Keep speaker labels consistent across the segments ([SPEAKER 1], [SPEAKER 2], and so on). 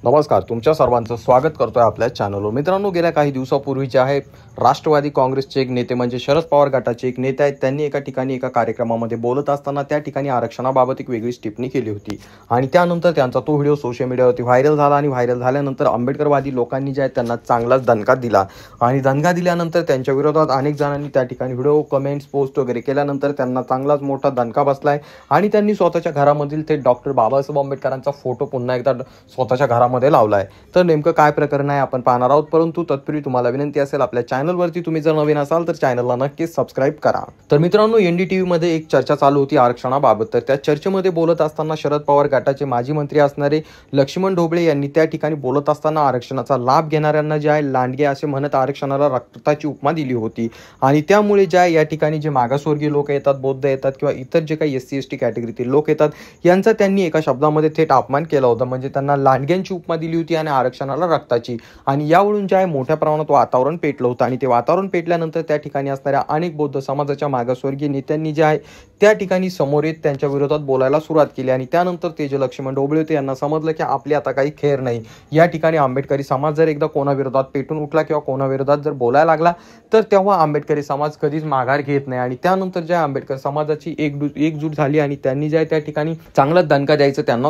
[SPEAKER 1] नमस्कार, तुमच्या सर्वांचं स्वागत करतोय आपल्या चॅनलवर। मित्रांनो, गेल्या काही दिवसापूर्वी जे आहे राष्ट्रवादी काँग्रेसचे एक नेते म्हणजे शरद पवार गटाचे एक नेते आहेत, त्यांनी एका ठिकाणी एका कार्यक्रमामध्ये बोलत असताना त्या ठिकाणी आरक्षणाबाबत एक वेगळी टिप्पणी केली होती आणि त्यानंतर त्यांचा तो व्हिडिओ सोशल मीडियावरती व्हायरल झाला आणि व्हायरल झाल्यानंतर आंबेडकरवादी लोकांनी जे आहे त्यांना चांगलाच दणका दिला आणि दणका दिल्यानंतर त्यांच्या विरोधात अनेक जणांनी त्या ठिकाणी व्हिडिओ कमेंट्स पोस्ट वगैरे केल्यानंतर त्यांना चांगलाच मोठा दणका बसलाय आणि त्यांनी स्वतःच्या घरामधील ते डॉक्टर बाबासाहेब आंबेडकरांचा फोटो पुन्हा एकदा स्वतःच्या घरामध्ये लावलाय। तर नेमकं काय प्रकरण आहे आपण पाहणार आहोत, परंतु तत्पूर्वी तुम्हाला विनंती असेल आपल्या चॅनलवरती तुम्ही जर नवीन असाल तर चॅनलला नक्कीच सबस्क्राइब करा। तर मित्रांनो, एनडीटीव्ही मध्ये एक चर्चा चालू होती आरक्षणाबाबत। तर त्या चर्चेमध्ये बोलत असताना शरद पवार गटाचे माजी मंत्री असणारे लक्ष्मण ढोबळे यांनी त्या ठिकाणी बोलत असताना आरक्षणाचा लाभ घेणाऱ्यांना जे आहे लांडगे असे म्हणत आरक्षणाला रक्ताची उपमा दिली होती आणि त्यामुळे ज्या या ठिकाणी जे मागासवर्गीय लोक येतात, बौद्ध येतात किंवा इतर जे काही SC ST कॅटेगरीतील लोक येतात यांचा त्यांनी एका शब्दामध्ये थेट अपमान केला होता, म्हणजे त्यांना लांडग्यांची उपमा दिली होती आणि आरक्षणाला रक्ताची। आणि यावरून जे आहे मोठ्या प्रमाणात वातावरण पेटलं होतं आणि ते वातावरण पेटल्यानंतर त्या ठिकाणी असणाऱ्या अनेक बौद्ध समाजाच्या मागासवर्गीय नेत्यांनी जे आहे त्या ठिकाणी समोर येत त्यांच्या विरोधात बोलायला सुरुवात केली आणि त्यानंतर ते जे लक्ष्मण ढोबळे होते यांना समजलं की आपली आता काही खैर नाही। या ठिकाणी आंबेडकरी समाज जर एकदा कोणाविरोधात पेटून उठला किंवा कोणाविरोधात जर बोलायला लागला तर तेव्हा आंबेडकरी समाज कधीच माघार घेत नाही आणि त्यानंतर ज्या आंबेडकर समाजाची एकजूट झाली आणि त्यांनी जे त्या ठिकाणी चांगला दणका द्यायचं त्यांना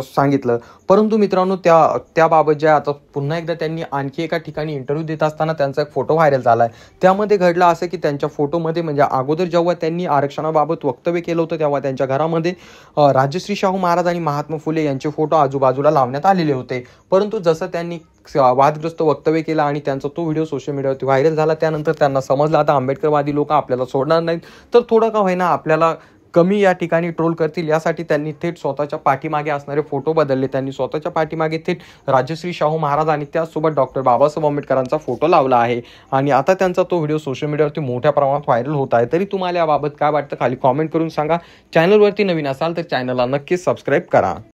[SPEAKER 1] सांगितलं। परंतु मित्रांनो, त्याबाबत जे आता पुन्हा एकदा त्यांनी आणखी एका ठिकाणी इंटरव्ह्यू देत असताना त्यांचा एक फोटो व्हायरल झालाय। त्यामध्ये घडलं असं की त्यांच्या फोटोमध्ये म्हणजे अगोदर जेव्हा त्यांनी आरक्षणाबाबत वक्तव्य केलं होतं तेव्हा त्यांच्या घरामध्ये राजश्री शाहू महाराज आणि महात्मा फुले यांचे फोटो आजूबाजूला लावण्यात आलेले होते। परंतु जसं त्यांनी वादग्रस्त वक्तव्य केला आणि त्यांचा तो व्हिडिओ सोशल मीडियावरती व्हायरल झाला, त्यानंतर त्यांना समजलं आता आंबेडकरवादी लोक आपल्याला सोडणार नाहीत, तर थोडं का होईना आपल्याला कमी या ठिकाणी ट्रोल करतील यासाठी त्यांनी थेट स्वतःच्या पाठीमागे असणारे फोटो बदलले। त्यांनी स्वतःच्या पाठीमागे थेट राजश्री शाहू महाराज आणि त्याचसोबत डॉक्टर बाबासाहेब आंबेडकरांचा फोटो लावला आहे आणि आता त्यांचा तो व्हिडिओ सोशल मीडियावरती मोठ्या प्रमाणात व्हायरल होत आहे। तरी तुम्हाला याबाबत काय वाटतं खाली कॉमेंट करून सांगा। चॅनलवरती नवीन असाल तर चॅनलला नक्कीच सबस्क्राइब करा।